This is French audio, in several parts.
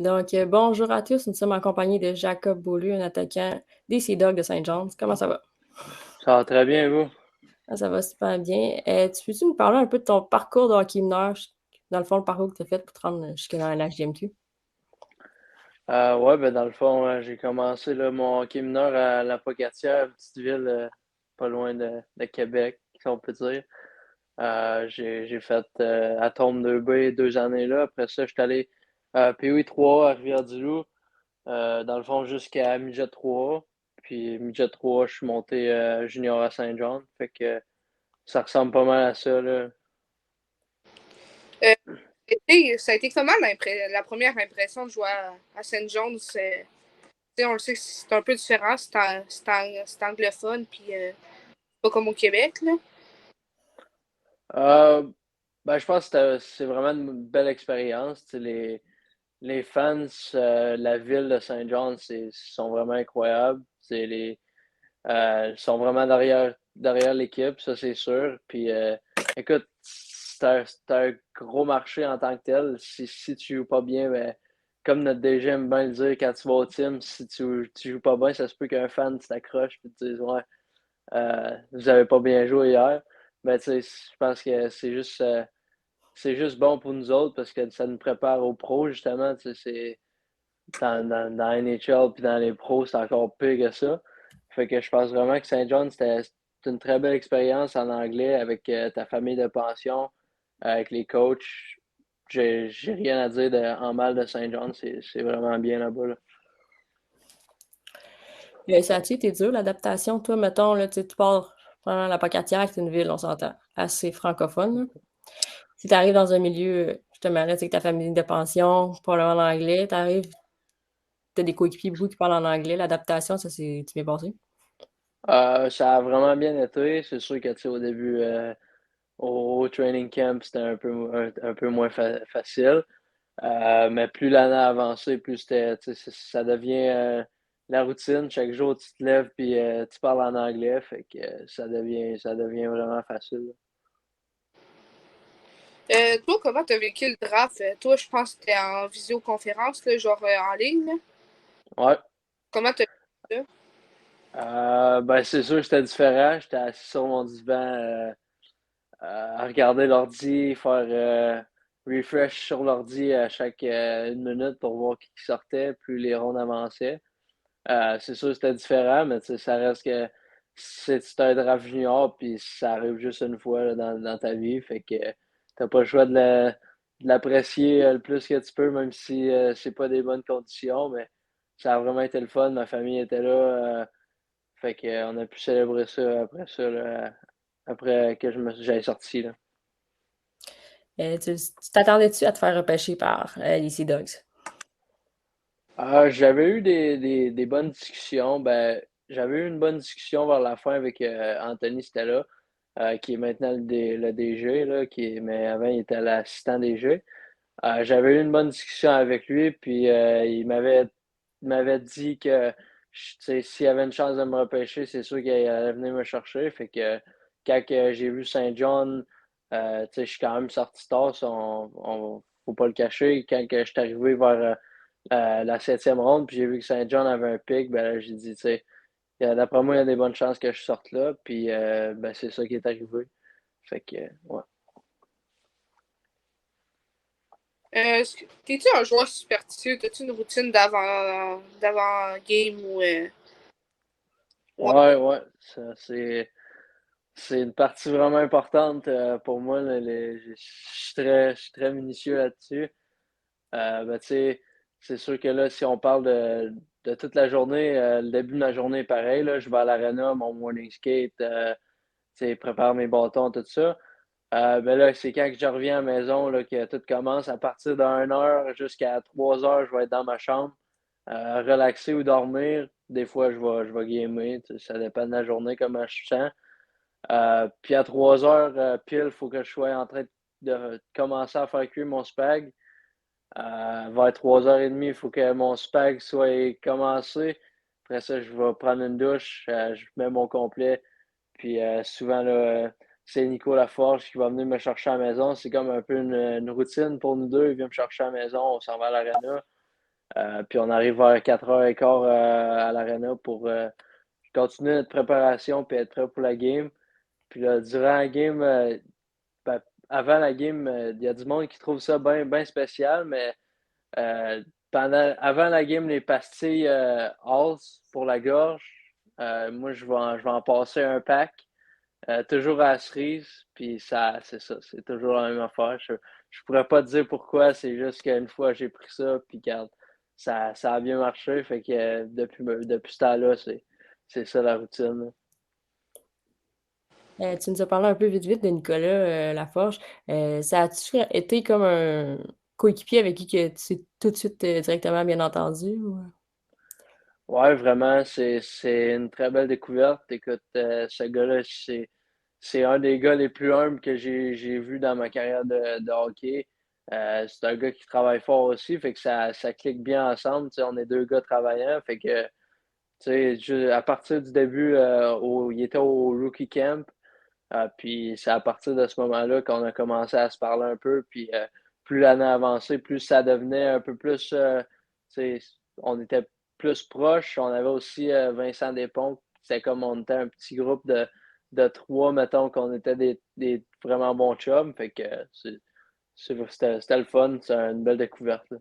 Donc, bonjour à tous. Nous sommes en compagnie de Jacob Beaulieu, un attaquant des Sea Dogs de Saint John's. Comment ça va? Ça va très bien, vous? Ah, ça va super bien. Tu peux-tu nous parler un peu de ton parcours de hockey mineur, dans le fond, le parcours que tu as fait pour te rendre jusque dans la HDMQ? Ouais, ben dans le fond, j'ai commencé là, mon hockey mineur à La Pocatière, une petite ville pas loin de Québec, si on peut dire. J'ai fait Atome 2B 2 années là. Après ça, je suis allé POI 3 à Rivière-du-Loup, dans le fond jusqu'à Midget 3. Puis Midget 3, je suis monté junior à Saint-John. Fait que ça ressemble pas mal à ça, là. Euh, Ça a été comment la première impression de jouer à Saint John's? On le sait que c'est un peu différent, c'est anglophone, puis pas comme au Québec, là. Euh, ben, je pense que c'est vraiment une belle expérience. Tu sais, les fans, la ville de Saint John, sont vraiment incroyables. Ils sont vraiment derrière l'équipe, ça c'est sûr. Puis écoute, c'est un gros marché en tant que tel. Si tu joues pas bien, ben, comme notre DG aime bien le dire, quand tu vas au team, si tu joues pas bien, ça se peut qu'un fan t'accroche et te dise ouais, vous avez pas bien joué hier. Mais tu sais, je pense que c'est juste bon pour nous autres parce que ça nous prépare aux pros, justement. Tu sais, dans la NHL puis dans les pros, c'est encore pire que ça. Fait que je pense vraiment que Saint John, c'était une très belle expérience en anglais avec ta famille de pension, avec les coachs. J'ai rien à dire en mal de Saint John, c'est vraiment bien là-bas, là. Ça a-tu été dur, l'adaptation? Toi, mettons, là, tu pars pendant la Pocatière, c'est une ville, on s'entend, assez francophone, là. Si tu arrives dans un milieu, justement, là, tu sais, que ta famille de pension, probablement en anglais, tu arrives, tu as des coéquipiers beaucoup qui parlent en anglais, l'adaptation, ça c'est bien passé? Ça a vraiment bien été. C'est sûr que tu sais, au début, au training camp, c'était un peu moins facile. Mais plus l'année a avancé, plus tu sais, ça devient la routine. Chaque jour, tu te lèves puis tu parles en anglais. Fait que ça devient vraiment facile. Toi, comment t'as vécu le draft? Toi, je pense que t'es en visioconférence, là, genre en ligne, là. Ouais. Comment t'as vécu ça? Ben, c'est sûr que c'était différent. J'étais assis sur mon divan à regarder l'ordi, faire refresh sur l'ordi à chaque 1 minute pour voir qui sortait, plus les rondes avançaient. C'est sûr que c'était différent, mais tu sais, ça reste que c'est un draft junior, puis ça arrive juste une fois là, dans ta vie. Fait que t'as pas le choix de l'apprécier le plus que tu peux, même si c'est pas des bonnes conditions. Mais ça a vraiment été le fun. Ma famille était là. Fait que, on a pu célébrer ça, là, après que j'aille sorti, là. Tu t'attendais-tu à te faire repêcher par les Sea Dogs? J'avais eu des bonnes discussions. Ben, j'avais eu une bonne discussion vers la fin avec Anthony Stella, qui est maintenant le DG, là, mais avant, il était l'assistant DG. J'avais eu une bonne discussion avec lui, puis il m'avait dit que tu sais, s'il y avait une chance de me repêcher, c'est sûr qu'il allait venir me chercher. Fait que quand que j'ai vu Saint John, tu sais, je suis quand même sorti tard, ça, faut pas le cacher. Quand que je suis arrivé vers la 7e ronde, puis j'ai vu que Saint John avait un pic, ben là, j'ai dit, tu sais, d'après moi, il y a des bonnes chances que je sorte là, puis ben, c'est ça qui est arrivé. Fait que, ouais. T'es-tu un joueur superstitieux? T'as-tu une routine d'avant game ou ouais. Ouais, ouais, ça, c'est une partie vraiment importante pour moi. Là, je suis très minutieux là-dessus. Ben, tu sais, c'est sûr que là, si on parle de toute la journée, le début de ma journée est pareil. Là, je vais à l'arena, mon morning skate, tu sais, prépare mes bâtons, tout ça. Ben là, c'est quand que je reviens à la maison là, que tout commence. À partir d'1 heure jusqu'à 3 heures, je vais être dans ma chambre, relaxer ou dormir. Des fois, je vais gamer. Tu sais, ça dépend de la journée, comment je sens. Puis à 3 heures pile, il faut que je sois en train de commencer à faire cuire mon spag. Vers 3h30, il faut que mon spag soit commencé. Après ça, je vais prendre une douche, je mets mon complet. Puis souvent, là, c'est Nico Laforge qui va venir me chercher à la maison. C'est comme un peu une routine pour nous deux. Il vient me chercher à la maison, on s'en va à l'arena. Puis on arrive vers 4h15 à l'aréna pour continuer notre préparation puis être prêt pour la game. Puis là, durant la game, ben, avant la game, il y a du monde qui trouve ça bien ben spécial, mais avant la game, les pastilles Halls pour la gorge, moi, je vais en passer un pack, toujours à la cerise, puis ça, c'est ça, c'est toujours la même affaire. Je pourrais pas te dire pourquoi, c'est juste qu'une fois, j'ai pris ça, puis regarde, ça a bien marché, fait que depuis ce temps-là, c'est ça la routine. Tu nous as parlé un peu vite vite de Nicolas Laforge. Ça a-tu été comme un coéquipier avec qui que tu t'es tout de suite directement bien entendu? Ouais, vraiment, c'est une très belle découverte. Écoute, ce gars-là, c'est un des gars les plus humbles que j'ai vu dans ma carrière de hockey. C'est un gars qui travaille fort aussi, fait que ça clique bien ensemble. Tu sais, on est deux gars travaillants, fait que tu sais, à partir du début, il était au rookie camp, puis c'est à partir de ce moment-là qu'on a commencé à se parler un peu, puis plus l'année avançait, plus ça devenait un peu plus, tu sais, on était plus proches. On avait aussi Vincent Despont, c'était comme on était un petit groupe de trois, mettons, qu'on était des vraiment bons chums, fait que c'était le fun, c'est une belle découverte, là.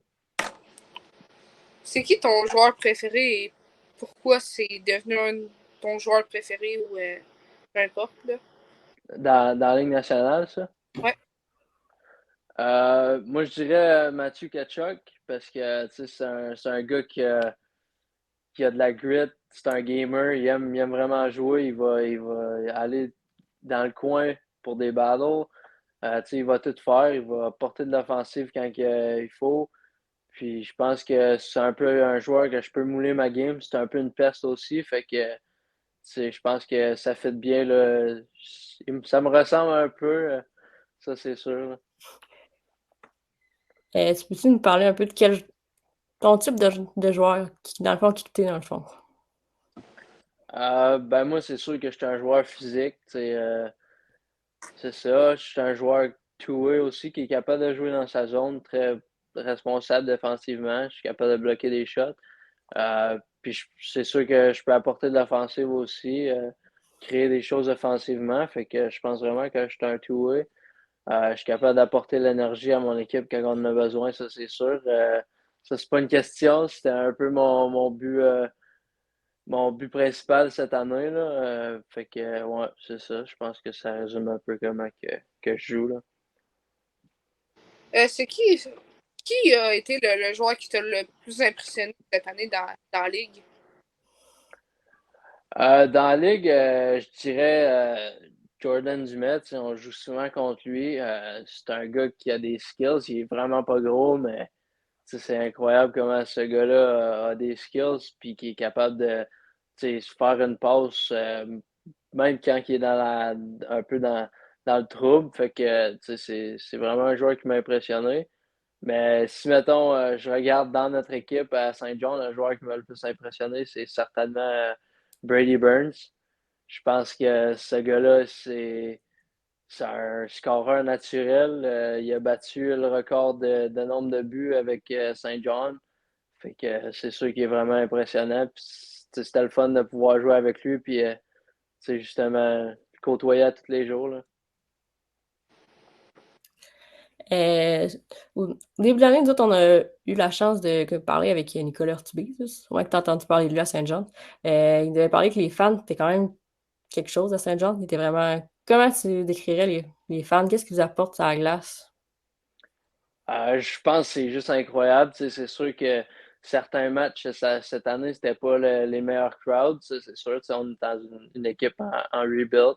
C'est qui ton joueur préféré et pourquoi c'est devenu ton joueur préféré ou peu importe, là? Dans la Ligue nationale, ça? Ouais. Moi, je dirais Mathieu Tkachuk parce que tu sais, c'est un gars qui a de la grit, c'est un gamer, il aime vraiment jouer, il va aller dans le coin pour des battles. Tu sais, il va tout faire, il va porter de l'offensive quand il faut. Puis je pense que c'est un peu un joueur que je peux mouler ma game. C'est un peu une peste aussi. Fait que tu sais, je pense que ça fait bien. Là. Ça me ressemble un peu, ça c'est sûr, là. Tu peux-tu nous parler un peu de ton type de joueur, dans le fond, qui t'es dans le fond? Ben moi, c'est sûr que je suis un joueur physique. Tu sais, c'est ça. Je suis un joueur two-way aussi qui est capable de jouer dans sa zone, très responsable défensivement. Je suis capable de bloquer des shots. Puis c'est sûr que je peux apporter de l'offensive aussi, créer des choses offensivement. Fait que je pense vraiment que je suis un two-way. Je suis capable d'apporter l'énergie à mon équipe quand on en a besoin, ça c'est sûr. Ça, c'est pas une question, c'était un peu mon but principal cette année, là. Fait que ouais, c'est ça. Je pense que ça résume un peu comment que je joue, là. C'est qui a été le joueur qui t'a le plus impressionné cette année dans la ligue? Dans la ligue, je dirais Jordan Dumais, tu sais, on joue souvent contre lui. C'est un gars qui a des skills. Il est vraiment pas gros, mais tu sais, c'est incroyable comment ce gars-là a des skills puis qui est capable de tu sais, se faire une passe même quand il est un peu dans le trouble. Fait que tu sais, c'est vraiment un joueur qui m'a impressionné. Mais si, mettons, je regarde dans notre équipe à Saint John, le joueur qui m'a le plus impressionné, c'est certainement Brady Burns. Je pense que ce gars-là, c'est un scoreur naturel. Il a battu le record de nombre de buts avec Saint John. Fait que c'est sûr qu'il est vraiment impressionnant. Puis, c'était le fun de pouvoir jouer avec lui. Puis, justement, côtoyer à tous les jours, là. Euh, au début de l'année, nous autres, on a eu la chance de parler avec Nicolas Ortubé. Ouais, que tu as entendu parler de lui à Saint-Jean. Il nous avait parlé que les fans étaient quand même quelque chose à Saint-Jean. Il était vraiment. Comment tu décrirais les fans? Qu'est-ce qu'ils apportent à la glace? Je pense que c'est juste incroyable. Tu sais, c'est sûr que certains matchs cette année, c'était pas les meilleurs crowds. Ça, c'est sûr. Tu sais, on est dans une équipe en rebuild.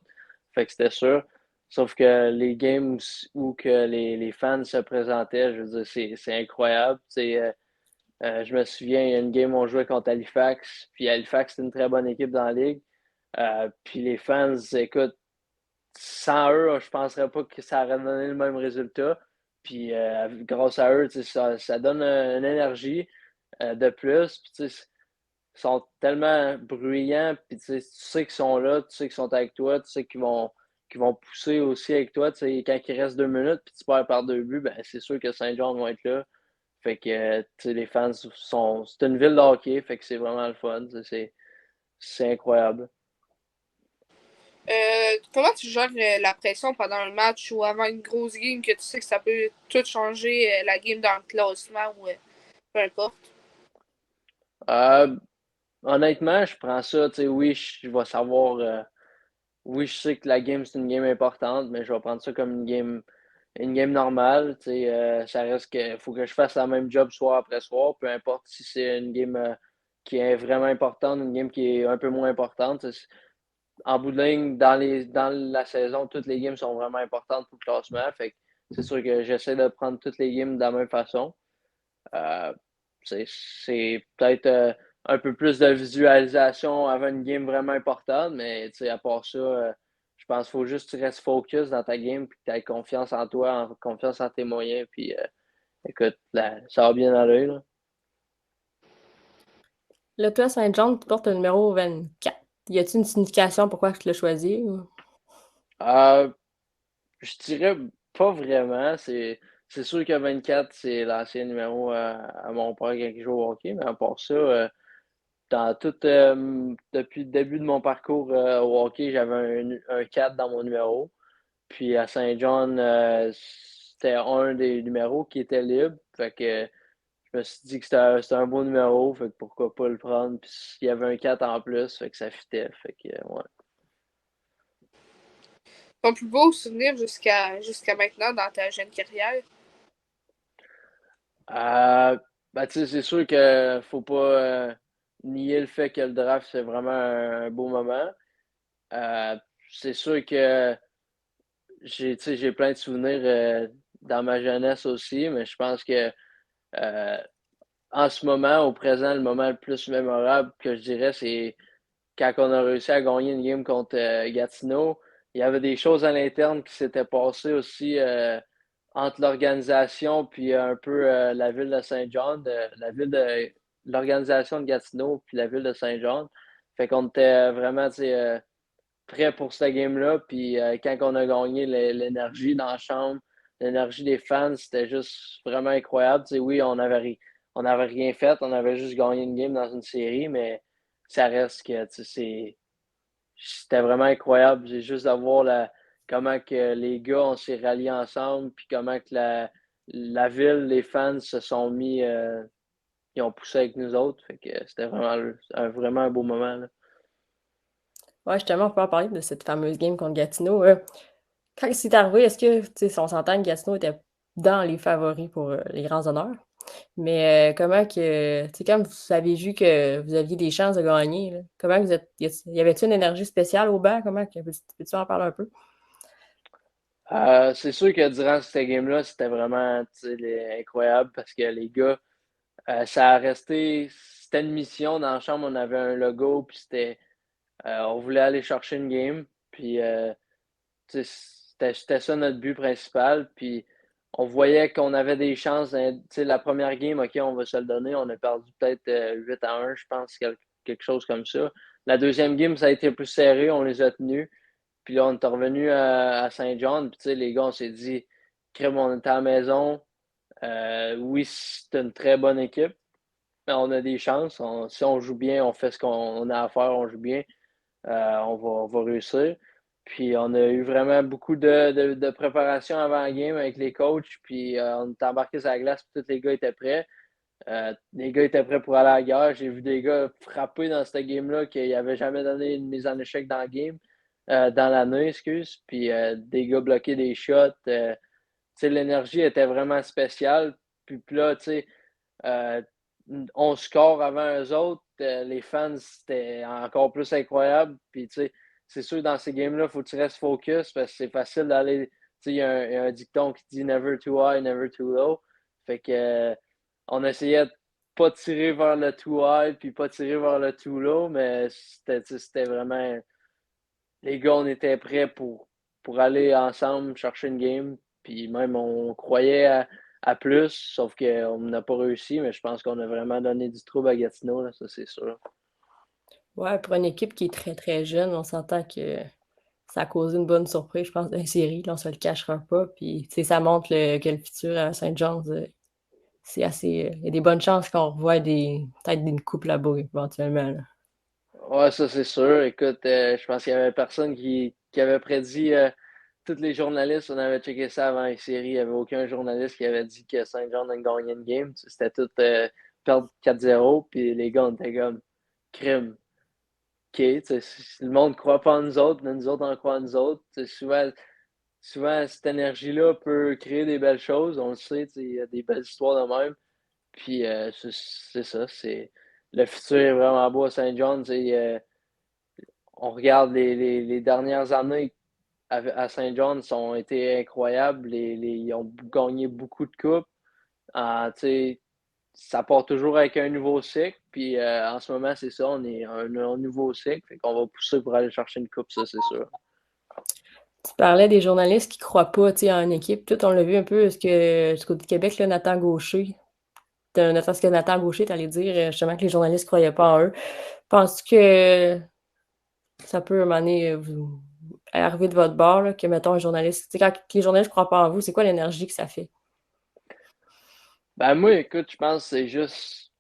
Fait que c'était sûr. Sauf que les games où que les fans se présentaient, je veux dire, c'est incroyable. Tu sais, je me souviens, il y a une game où on jouait contre Halifax. Puis Halifax, c'est une très bonne équipe dans la ligue. Puis les fans, écoute, sans eux, je ne penserais pas que ça aurait donné le même résultat. Puis grâce à eux, tu sais, ça donne une énergie de plus. Puis, tu sais, ils sont tellement bruyants. Puis tu sais qu'ils sont là, tu sais qu'ils sont avec toi, tu sais qu'ils vont pousser aussi avec toi. Tu sais, quand il reste 2 minutes, puis tu perds par 2 buts, ben, c'est sûr que Saint-Jean vont être là. Fait que, tu sais, les fans sont. C'est une ville de hockey, fait que c'est vraiment le fun. C'est incroyable. Comment tu gères la pression pendant un match ou avant une grosse game que tu sais que ça peut tout changer la game dans le classement ou peu importe? Euh, Honnêtement, je prends ça, tu sais, oui, je vais savoir. Oui, je sais que la game, c'est une game importante, mais je vais prendre ça comme une game normale. Tu sais, ça reste que faut que je fasse la même job soir après soir, peu importe si c'est une game qui est vraiment importante, une game qui est un peu moins importante. En bout de ligne, dans la saison, toutes les games sont vraiment importantes pour le classement. Fait que c'est sûr que j'essaie de prendre toutes les games de la même façon. Euh, c'est peut-être un peu plus de visualisation avant une game vraiment importante, mais à part ça, je pense qu'il faut juste que tu restes focus dans ta game et que tu aies confiance en toi, confiance en tes moyens. Puis écoute, là, ça va bien aller. Là. Là, toi, Saint-John, tu portes le numéro 24. Y a-t-il une signification pourquoi tu l'as choisi? Euh, je dirais pas vraiment. C'est sûr que 24, c'est l'ancien numéro à mon père quand il joue au hockey, mais à part ça, depuis le début de mon parcours au hockey, j'avais un 4 dans mon numéro. Puis à Saint-John, c'était un des numéros qui était libre. Fait que je me suis dit que c'était un beau numéro. Fait que pourquoi pas le prendre. Puis il y avait un 4 en plus. Fait que ça fitait. Fait que ouais. Ton plus beau souvenir jusqu'à maintenant dans ta jeune carrière? Ben, tu sais, c'est sûr que faut pas nier le fait que le draft, c'est vraiment un beau moment. Euh, c'est sûr que tu sais, j'ai plein de souvenirs dans ma jeunesse aussi, mais je pense que euh, en ce moment, au présent, le moment le plus mémorable que je dirais, c'est quand on a réussi à gagner une game contre Gatineau. Il y avait des choses à l'interne qui s'étaient passées aussi entre l'organisation puis un peu la ville de Saint-John, l'organisation de Gatineau puis la ville de Saint-John. Fait qu'on était vraiment, tu sais, prêt pour cette game-là. Puis quand on a gagné, l'énergie dans la chambre, l'énergie des fans, c'était juste vraiment incroyable. Tu sais, oui, on n'avait rien fait, on avait juste gagné une game dans une série, mais ça reste que tu sais, c'était vraiment incroyable. J'ai juste à voir comment que les gars, on s'est ralliés ensemble, puis comment que la ville, les fans se sont mis, ils ont poussé avec nous autres. Fait que c'était vraiment un beau moment. Là. Ouais, justement, on peut en parler de cette fameuse game contre Gatineau. Quand c'est arrivé, est-ce que, tu sais, on s'entend que Gatineau était dans les favoris pour les grands honneurs? Mais comment que, tu sais, comme vous avez vu que vous aviez des chances de gagner, là, comment vous êtes, y avait-il une énergie spéciale au banc? Peux-tu en parler un peu? C'est sûr que durant cette game-là, c'était vraiment tu sais, incroyable parce que les gars, ça a resté. C'était une mission dans la chambre, on avait un logo, puis on voulait aller chercher une game. Puis tu sais, c'était ça notre but principal. Puis on voyait qu'on avait des chances. Tu sais, la première game, OK, on va se le donner. On a perdu peut-être 8-1, je pense, quelque chose comme ça. La deuxième game, ça a été plus serré, on les a tenus. Puis là, on est revenu à Saint-John. Puis tu sais, les gars, on s'est dit, crème, on est à la maison. Oui, c'est une très bonne équipe. Mais on a des chances. Si on joue bien, on fait ce qu'on a à faire, on joue bien. On va réussir. Puis on a eu vraiment beaucoup de préparation avant la game avec les coachs. Puis on est embarqué sur la glace, puis tous les gars étaient prêts. Les gars étaient prêts pour aller à la guerre. J'ai vu des gars frapper dans cette game-là qui n'avaient jamais donné une mise en échec dans la game, dans l'année, excuse. Puis des gars bloquer des shots. L'énergie était vraiment spéciale. Puis là, tu sais, euh, on score avant eux autres. Les fans, c'était encore plus incroyable. Puis, tu sais, c'est sûr, dans ces games-là, il faut que tu restes focus parce que c'est facile d'aller. Tu sais, il y a un dicton qui dit never too high, never too low. Fait que, on essayait de pas tirer vers le too high puis pas tirer vers le too low, mais c'était vraiment. Les gars, on était prêts pour aller ensemble chercher une game. Puis même, on croyait à plus, sauf qu'on n'a pas réussi, mais je pense qu'on a vraiment donné du trouble à Gatineau, là, ça c'est sûr. Ouais, pour une équipe qui est très très jeune, on s'entend que ça a causé une bonne surprise, je pense, dans la série, là, on se le cachera pas. Puis, tu sais, ça montre que le futur à Saint John's, c'est assez. Il y a des bonnes chances qu'on revoie peut-être une coupe là-bas éventuellement. Là. Ouais, ça c'est sûr. Écoute, je pense qu'il y avait personne qui avait prédit tous les journalistes. On avait checké ça avant les séries. Il n'y avait aucun journaliste qui avait dit que Saint John allait gagner une game. C'était tout perdre 4-0. Puis les gars, on était comme crime. OK, si le monde ne croit pas en nous autres, mais nous autres, on croit en nous autres. Souvent, cette énergie-là peut créer des belles choses. On le sait, il y a des belles histoires de même. Puis c'est ça. Le futur est vraiment beau à Saint John. On regarde les dernières années à Saint John, ont été incroyables. Ils ont gagné beaucoup de coupes. Ça part toujours avec un nouveau cycle. Puis en ce moment, c'est ça, on est un nouveau cycle. Fait qu'on va pousser pour aller chercher une coupe, ça, c'est sûr. Tu parlais des journalistes qui ne croient pas en une équipe. Tout, on l'a vu un peu, est-ce que du côté du Québec, là, Nathan Gaucher, est-ce que Nathan Gaucher, tu allais dire justement que les journalistes ne croyaient pas en eux. Penses-tu que ça peut, à un moment donné, vous arriver de votre bord, là, que, mettons, un journaliste, quand les journalistes ne croient pas en vous, c'est quoi l'énergie que ça fait? Ben moi, écoute, je pense que c'est juste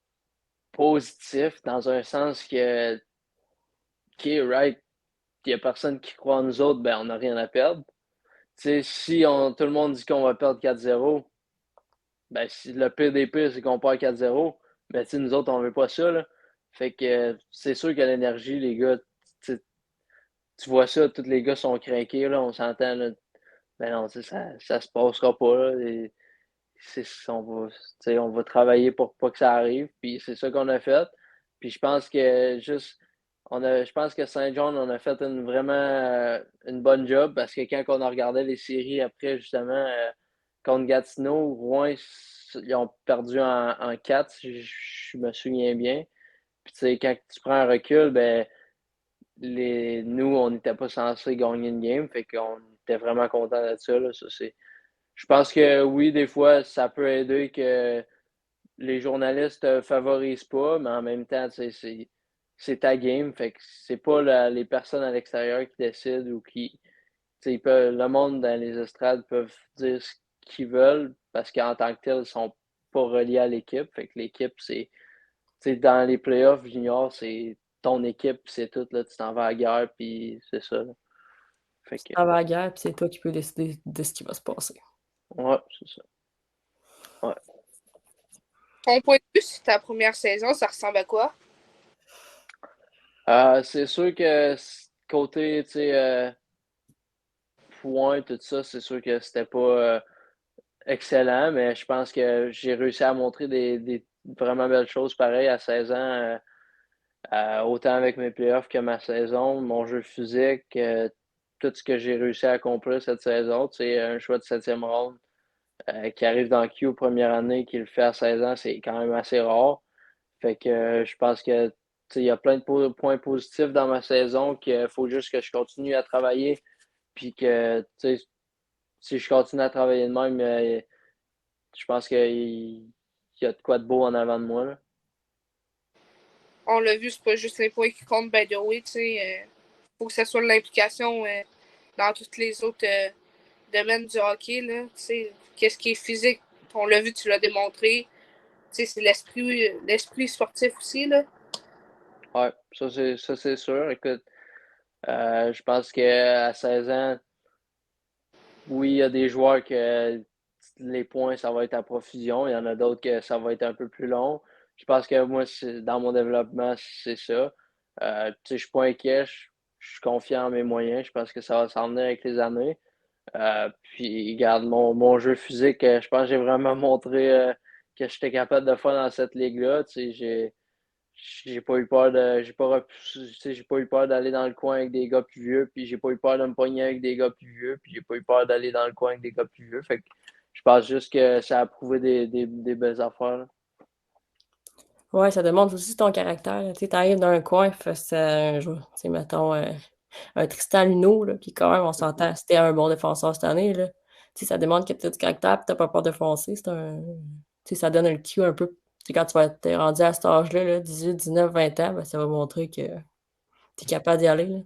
positif dans un sens que, OK, right, il n'y a personne qui croit en nous autres, ben on n'a rien à perdre. Si tout le monde dit qu'on va perdre 4-0, ben si le pire des pires, c'est qu'on perd 4-0, ben nous autres, on veut pas ça, là. Fait que c'est sûr que l'énergie, les gars, tu vois ça, tous les gars sont craqués, là, on s'entend, là. Ben non, ça se passera pas, là. On va travailler pour pas que ça arrive, puis c'est ça qu'on a fait. Puis je pense que je pense que Saint John, on a fait vraiment une bonne job parce que quand on a regardé les séries après, justement, contre Gatineau, Rouen, ils ont perdu en 4, si je me souviens bien. Puis tu sais, quand tu prends un recul, ben nous, on n'était pas censé gagner une game, fait qu'on était vraiment contents de ça, là. Je pense que oui, des fois, ça peut aider que les journalistes ne favorisent pas, mais en même temps, c'est ta game. Fait que c'est pas les personnes à l'extérieur qui décident ou le monde dans les estrades peuvent dire ce qu'ils veulent parce qu'en tant que tel, ils sont pas reliés à l'équipe. Fait que l'équipe, dans les playoffs juniors, c'est ton équipe, c'est tout, là, tu t'en vas à la guerre, puis c'est ça, là. Fait que, Avant la guerre, puis c'est toi qui peux décider de ce qui va se passer. ouais, c'est ça. Ouais. Ton point de vue sur ta première saison, ça ressemble à quoi? C'est sûr que côté, points, tout ça, c'est sûr que c'était pas excellent, mais je pense que j'ai réussi à montrer des vraiment belles choses pareil à 16 ans, autant avec mes playoffs que ma saison, mon jeu physique, tout ce que j'ai réussi à accomplir cette saison. C'est un choix de 7e ronde qui arrive dans Q première année, qui le fait à 16 ans, c'est quand même assez rare. Fait que je pense que il y a plein de points positifs dans ma saison qu'il faut juste que je continue à travailler. Puis que si je continue à travailler de même, je pense qu'il y a de quoi de beau en avant de moi, là. On l'a vu, c'est pas juste les points qui comptent, by the way, tu sais. Faut que ça soit de l'implication dans tous les autres domaines du hockey, là. Tu sais, qu'est-ce qui est physique, on l'a vu, tu l'as démontré. Tu sais, c'est l'esprit sportif aussi, là. Ouais, ça c'est sûr. Écoute, je pense qu'à 16 ans, oui, il y a des joueurs que les points, ça va être à profusion. Il y en a d'autres que ça va être un peu plus long. Je pense que moi, dans mon développement, c'est ça. Je suis pas inquiet. Je suis confiant en mes moyens. Je pense que ça va s'en venir avec les années. Puis, regarde, mon jeu physique, je pense que j'ai vraiment montré que j'étais capable de faire dans cette ligue-là. J'ai pas eu peur j'ai pas eu peur d'aller dans le coin avec des gars plus vieux, puis j'ai pas eu peur de me pogner avec des gars plus vieux, puis j'ai pas eu peur d'aller dans le coin avec des gars plus vieux. Fait que je pense juste que ça a prouvé des belles affaires, là. Ouais, ça demande aussi ton caractère. Tu arrives dans un coin face à un joueur, mettons, un Tristan Luneau, là, qui quand même, on s'entend, c'était un bon défenseur cette année, là. Ça demande que tu as du caractère et tu pas peur de foncer. Ça donne un cue un peu. Quand tu vas être rendu à cet âge-là, là, 18, 19, 20 ans, ben, ça va montrer que tu es capable d'y aller. Là.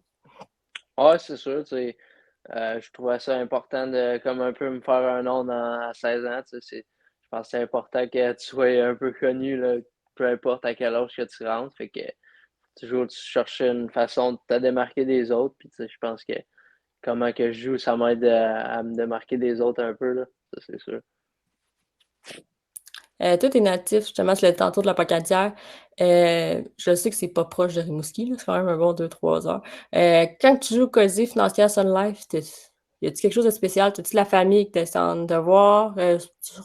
Ouais, c'est sûr, je trouvais ça important de comme un peu me faire un nom à 16 ans. Je pense que c'est important que tu sois un peu connu, là, peu importe à quel âge que tu rentres. Fait que toujours tu cherches une façon de te démarquer des autres. Puis je pense que comment que je joue, ça m'aide à me démarquer des autres un peu, là. Ça, c'est sûr. Toi, t'es natif, justement, c'est le tantôt de la Pacatière. Je sais que c'est pas proche de Rimouski, là, c'est quand même un bon 2-3 heures. Quand tu joues au Cosy Financière Sun Life, y a-tu quelque chose de spécial? T'as-tu la famille que t'essaies de voir?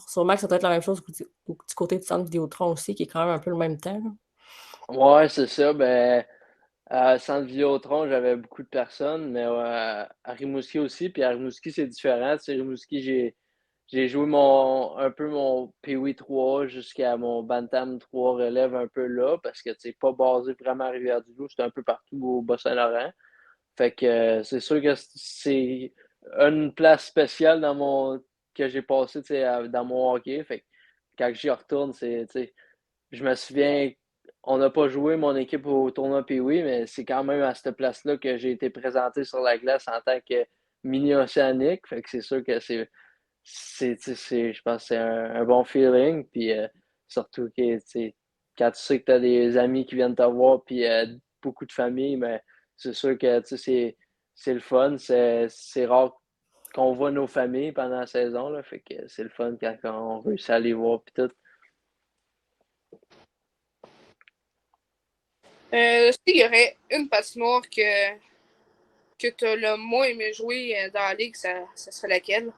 Sûrement que ça doit être la même chose du côté du centre Vidéotron aussi, qui est quand même un peu le même temps, là. Ouais, c'est ça. Ben, à Centre Vidéotron, j'avais beaucoup de personnes, mais à Rimouski aussi. Puis à Rimouski, c'est différent. Tu sais, Rimouski, j'ai joué un peu mon Pee-Wee 3 jusqu'à mon Bantam 3 relève un peu là, parce que c'est pas basé vraiment à Rivière-du-Loup, c'est un peu partout au Bas-Saint-Laurent. Fait que c'est sûr que c'est une place spéciale que j'ai passé, tu sais, dans mon hockey. Fait que quand j'y retourne, tu sais, je me souviens, on n'a pas joué mon équipe au tournoi Pee-Wee, mais c'est quand même à cette place-là que j'ai été présenté sur la glace en tant que mini-océanique. Fait que c'est sûr que je pense que c'est un bon feeling. Puis surtout que, tu sais, quand tu sais que tu as des amis qui viennent te voir, puis beaucoup de familles, mais c'est sûr que, tu sais, c'est le fun. C'est rare qu'on voit nos familles pendant la saison, là. Fait que c'est le fun quand on réussit à les voir, puis tout. S'il y aurait une patinoire que tu as le moins aimé jouer dans la ligue, ça serait laquelle?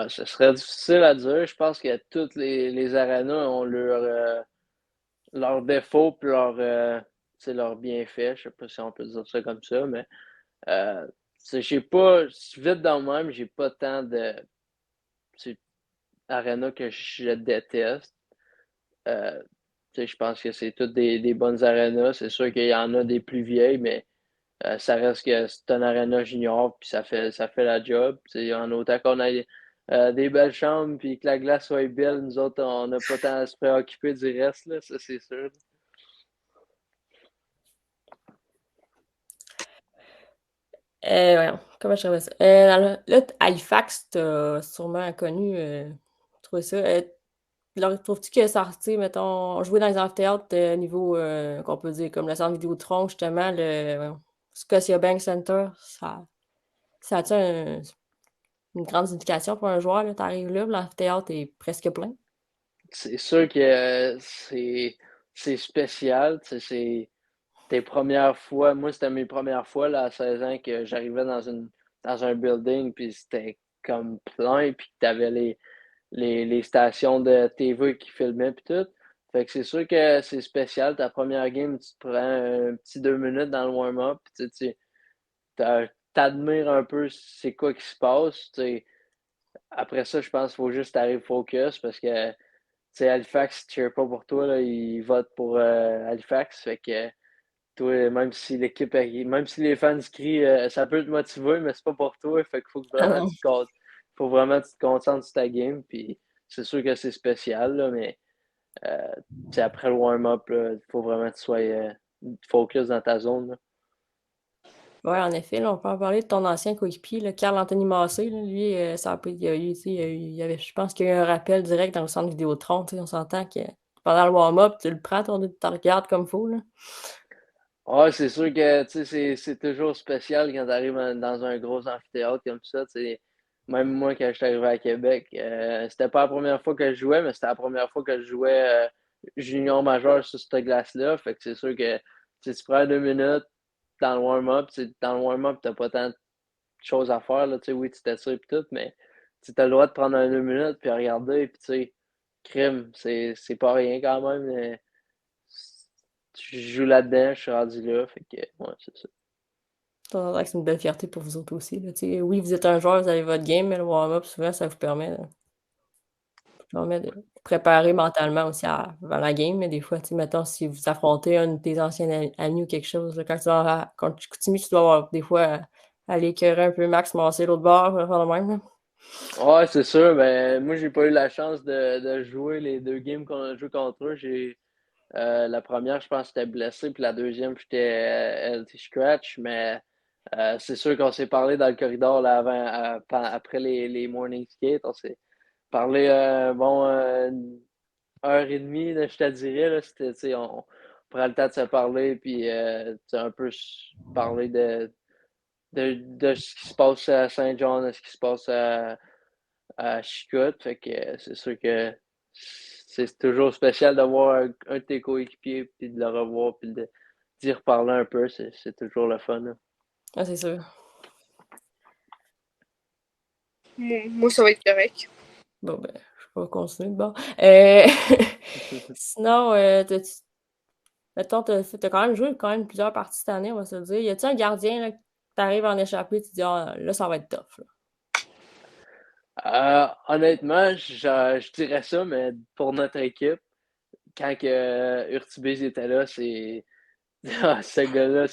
Ce serait difficile à dire. Je pense que toutes les arénas ont leurs défauts puis leurs bienfaits. Je sais pas si on peut dire ça comme ça, mais j'ai pas, vite dans le même, j'ai pas tant de arénas que je déteste. Euh, je pense que c'est toutes des bonnes arénas. C'est sûr qu'il y en a des plus vieilles, mais ça reste que c'est un aréna junior, puis ça fait la job. En autant qu'on ait des belles chambres, puis que la glace soit belle, nous autres, on n'a pas tant à se préoccuper du reste, là, ça c'est sûr. Voyons, comment je dirais ça? Là, Halifax, t'as sûrement connu, trouvé ça. Trouves-tu que sortir, mettons, jouer dans les amphithéâtres niveau, qu'on peut dire, comme le centre Vidéotron, justement, voyons, Scotiabank Center, ça a-tu une grande indication pour un joueur, là? T'arrives là, l'amphithéâtre est presque plein. C'est sûr que c'est spécial. C'est tes premières fois. Moi, c'était mes premières fois là, à 16 ans que j'arrivais dans un building, puis c'était comme plein, puis que t'avais les stations de TV qui filmaient, puis tout. Fait que c'est sûr que c'est spécial. Ta première game, tu te prends un petit 2 minutes dans le warm-up, puis t'admires un peu c'est quoi qui se passe. Après ça, je pense qu'il faut juste arriver focus parce que Halifax ne cheer pas pour toi, là, ils votent pour Halifax. Fait que toi, même si les fans crient, ça peut te motiver, mais c'est pas pour toi. Fait qu'il Ah non. faut vraiment que tu te concentres sur ta game. Puis c'est sûr que c'est spécial, là, mais euh, après le warm-up, il faut vraiment que tu sois focus dans ta zone, là. Ouais, en effet, là, on peut en parler de ton ancien coéquipier, là, Carl-Anthony Massé, là, lui, ça a pas, il y a eu, tu sais, il y avait, je pense qu'il y a eu un rappel direct dans le centre Vidéotron, tu sais, on s'entend que pendant le warm-up, tu le prends, tu regardes comme faut, là. Ouais, c'est sûr que c'est toujours spécial quand tu arrives dans un gros amphithéâtre comme ça. Même moi, quand je suis arrivé à Québec, c'était pas la première fois que je jouais, mais c'était la première fois que je jouais junior majeur sur cette glace-là. Fait que c'est sûr que tu prends 2 minutes dans le warm-up. Dans le warm-up, t'as pas tant de choses à faire. Là, oui, tu t'attires et tout, mais tu as le droit de prendre 2 minutes puis regarder. Puis, crime, c'est pas rien quand même. Mais je joue là-dedans, je suis rendu là. Fait que, ouais, c'est ça. Ça a l'air que c'est une belle fierté pour vous autres aussi, là, tu sais. Oui, vous êtes un joueur, vous avez votre game, mais le warm-up, souvent, ça vous permet de vous préparer mentalement aussi avant la game, mais des fois, tu sais, mettons, si vous affrontez un de tes anciens amis ou quelque chose, là, quand tu vas contre Chicoutimi, tu dois avoir des fois aller écœurer un peu Max, masser l'autre bord, faire le même, là. Ouais, c'est sûr. Ben, moi, j'ai pas eu la chance de jouer les 2 games qu'on a joué contre eux. La première, je pense que j'étais blessé, puis la deuxième, j'étais LT Scratch. Mais c'est sûr qu'on s'est parlé dans le corridor là, après les morning skates. On s'est parler, une heure et demie, là, je te dirais, là, c'était, tu sais, on prend le temps de se parler, puis tu sais, un peu parler de ce qui se passe à Saint-John, de ce qui se passe à Chicoute. Fait que c'est sûr que c'est toujours spécial d'avoir un de tes coéquipiers, puis de le revoir, puis d'y reparler un peu. C'est toujours le fun, là. Ah, c'est sûr. Moi, ça va être correct. Bon, ben, je vais continuer de bord. Euh, Sinon, mettons, t'as quand même joué quand même plusieurs parties cette année, on va se le dire. Y a-tu un gardien là, que t'arrives à en échapper, tu te dis, ah, là, ça va être tough, là. Honnêtement, je dirais ça, mais pour notre équipe, quand que Urtubise était là, ce gars-là,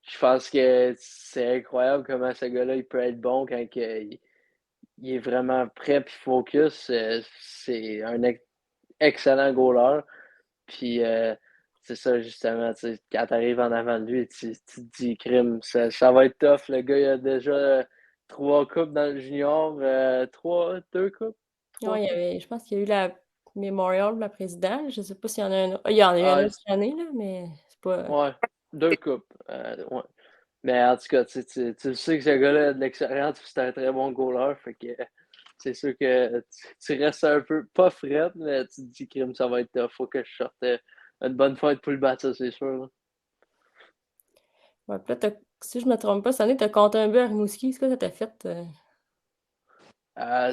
je pense que c'est incroyable comment ce gars-là, il peut être bon quand il est vraiment prêt puis focus. C'est un excellent goaler. Puis c'est ça, justement, tu sais, quand tu arrives en avant de lui, tu te dis, crime, ça va être tough. Le gars, il a déjà 3 coupes dans le junior, 2 coupes, Ouais, 3 coupes. je pense qu'il y a eu la Memorial, la présidente. Je sais pas s'il y en a un autre. Ah, il y en a eu un Ah, autre cette année, là, mais c'est pas. ouais, 2 coupes. Ouais. Mais en tout cas, tu sais que ce gars-là a de l'expérience, c'est un très bon goaler. Fait que c'est sûr que tu restes un peu pas fret, mais tu te dis, crime, ça va être tough. Faut que je sorte une bonne fight pour le battre, ça, c'est sûr, là. Ouais, puis là, si je me trompe pas, cette année, t'as compté un but à Rimouski. C'est quoi que t'as fait?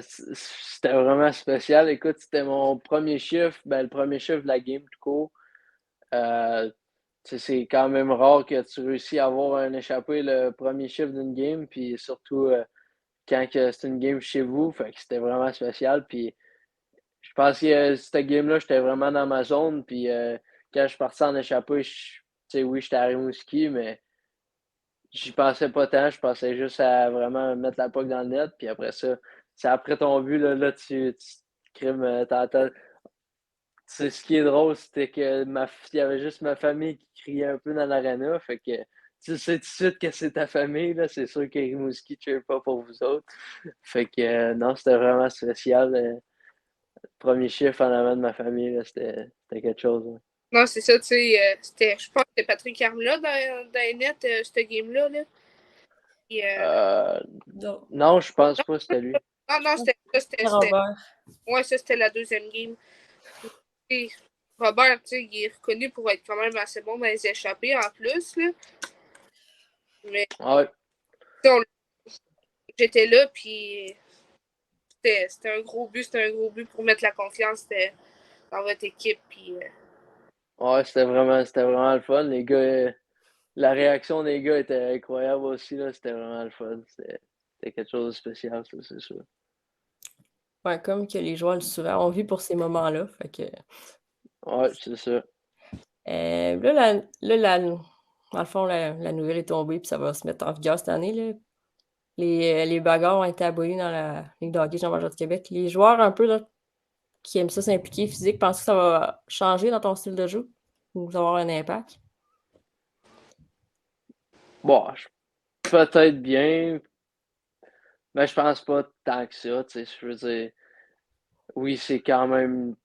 C'était vraiment spécial. Écoute, c'était mon premier chiffre, ben, le premier chiffre de la game, tout court. Euh, Tu sais, c'est quand même rare que tu réussis à avoir un échappé le premier chiffre d'une game, puis surtout quand c'est une game chez vous. Fait que c'était vraiment spécial. Puis je pense que cette game-là, j'étais vraiment dans ma zone. Puis quand je suis parti en échappé, tu sais, oui, j'étais à Rimouski, mais j'y pensais pas tant. Je pensais juste à vraiment mettre la puck dans le net. Puis après ça, c'est après ton but, là tu crimes, c'est ce qui est drôle, c'était que il y avait juste ma famille qui criait un peu dans l'arena. Fait que tu sais tout de suite que c'est ta famille, là. C'est sûr que Rimouski ne cheer pas pour vous autres. Fait que non, c'était vraiment spécial. Premier chiffre en avant de ma famille, là, c'était quelque chose, là. Non, c'est ça, tu sais, je pense que c'était Patrick Armla dans les nets, cette game-là, là. Puis, Euh, Non, non, je pense pas que c'était lui. non, c'était ça, c'est Robert. ouais, ça, c'était la deuxième game. Et Robert, tu sais, il est reconnu pour être quand même assez bon dans les échappées en plus, là. Mais, Ouais, tu sais, j'étais là, puis c'était un gros but pour mettre la confiance dans votre équipe, puis ouais, c'était vraiment le fun. Les gars, la réaction des gars était incroyable aussi, là. C'était vraiment le fun. C'était quelque chose de spécial, ça, c'est sûr. Ouais, comme que les joueurs souvent on vit pour ces moments-là. Fait que, Ouais, c'est ça. là, dans le fond, la nouvelle est tombée, puis ça va se mettre en vigueur cette année, là. Les bagarres ont été abolis dans la Ligue de hockey junior de Québec. Les joueurs un peu là, qui aiment ça s'impliquer physique, pensent que ça va changer dans ton style de jeu ou ça va avoir un impact? Bon, peut-être bien, mais je pense pas tant que ça. Tu sais, je veux dire, oui, c'est quand même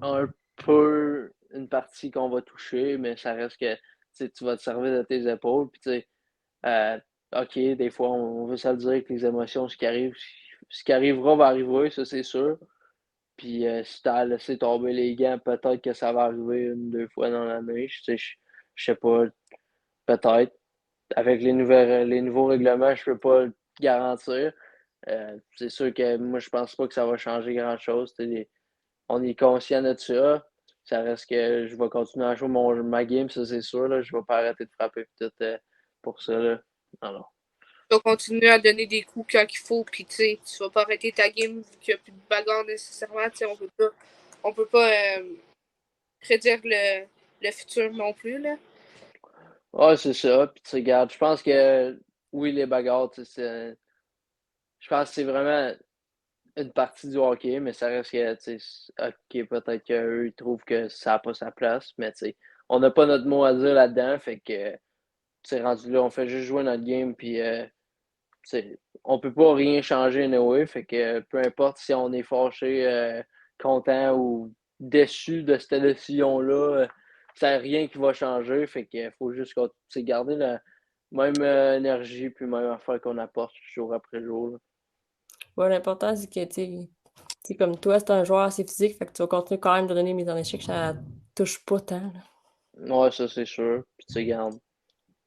un peu une partie qu'on va toucher, mais ça reste que tu sais, tu vas te servir de tes épaules. Puis, tu sais, euh, OK, des fois, on veut se le dire que les émotions, ce qui arrivera va arriver, ça, c'est sûr. Puis, si tu as laissé tomber les gants, peut-être que ça va arriver une, deux fois dans l'année. Je sais pas, peut-être. Avec les nouveaux règlements, je peux pas le garantir. C'est sûr que moi, je pense pas que ça va changer grand-chose. On est conscient de ça. Ça reste que je vais continuer à jouer ma game, ça c'est sûr. Là. Je vais pas arrêter de frapper tout, pour ça. Là. Non, non. tu vas continuer à donner des coups quand il faut, puis tu sais, tu vas pas arrêter ta game vu qu'il n'y a plus de bagarre nécessairement, tu sais, on peut pas prédire le futur non plus, là. Ouais, c'est ça. Puis tu sais, regarde, je pense que oui, les bagarres, tu sais, je pense que c'est vraiment une partie du hockey, mais ça reste que, tu sais, OK, peut-être qu'eux, ils trouvent que ça n'a pas sa place, mais tu sais, on n'a pas notre mot à dire là-dedans, fait que, tu sais, rendu là, on fait juste jouer notre game, puis on peut pas rien changer anyway, fait que peu importe si on est fâché, content ou déçu de cette décision-là, c'est rien qui va changer, fait qu'il faut juste garder la même énergie puis même affaire qu'on apporte jour après jour. Là. Ouais, l'important, c'est que, tu sais, comme toi, c'est un joueur assez physique, fait que tu vas continuer quand même de donner mise en échec, ça touche pas tant, là. Ouais, ça c'est sûr. Puis tu sais, garde,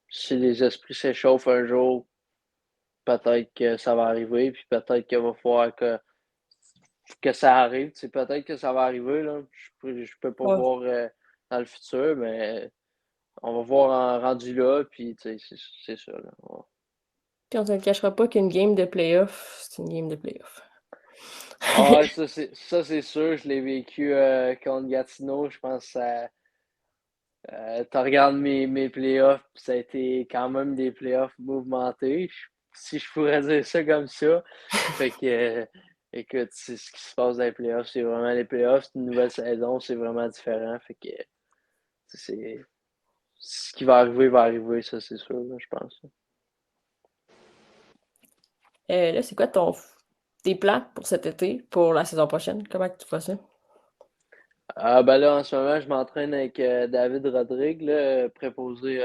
si les esprits s'échauffent un jour, peut-être que ça va arriver, puis peut-être qu'il va falloir que ça arrive. Tu sais, peut-être que ça va arriver, là. Je peux pas Ouais. voir dans le futur, mais on va voir en rendu là, puis tu sais, c'est ça. Là. Puis on se le cachera pas qu'une game de playoff, c'est une game de playoff. Ah ouais, ça c'est sûr, je l'ai vécu contre Gatineau. Je pense que ça. Tu regardes mes playoffs, puis ça a été quand même des playoffs mouvementés, si je pourrais dire ça comme ça. Fait que, écoute, c'est ce qui se passe dans les playoffs, c'est vraiment les playoffs, c'est une nouvelle saison, c'est vraiment différent. Fait que, c'est ce qui va arriver, ça c'est sûr, là, je pense. Là, c'est quoi tes plans pour cet été, pour la saison prochaine? Comment tu fais ça? Ah ben là, en ce moment, je m'entraîne avec David Rodrigue, là, préposé,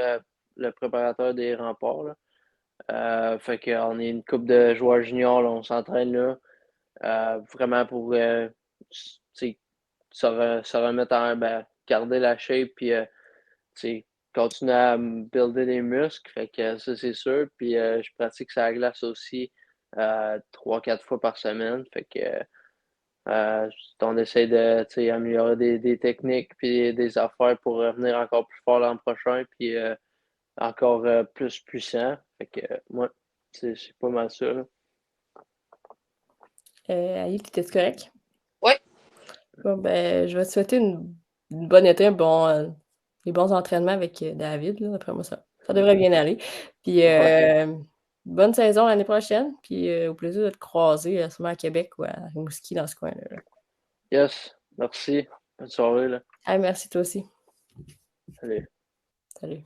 le préparateur des remparts. Là. Fait qu'on est une couple de joueurs juniors, là, on s'entraîne là. Vraiment pour se remettre garder la shape puis continuer à me builder des muscles. Fait que ça, c'est sûr. Puis je pratique ça à la glace aussi 3-4 fois par semaine. Fait que on essaie de améliorer des techniques puis des affaires pour revenir encore plus fort l'an prochain puis encore plus puissant. Fait que moi, c'est pas mal ça. Là. Ali, t'étais correct? Ouais. Bon, ben, je vais te souhaiter une bonne été, des bons entraînements avec David, là. Après moi, ça devrait bien aller. Puis, Ouais. bonne saison l'année prochaine. Puis, au plaisir de te croiser, sûrement à Québec ou à Rimouski, dans ce coin-là. Yes, merci. Bonne soirée, là. Ah, merci toi aussi. Salut. Salut.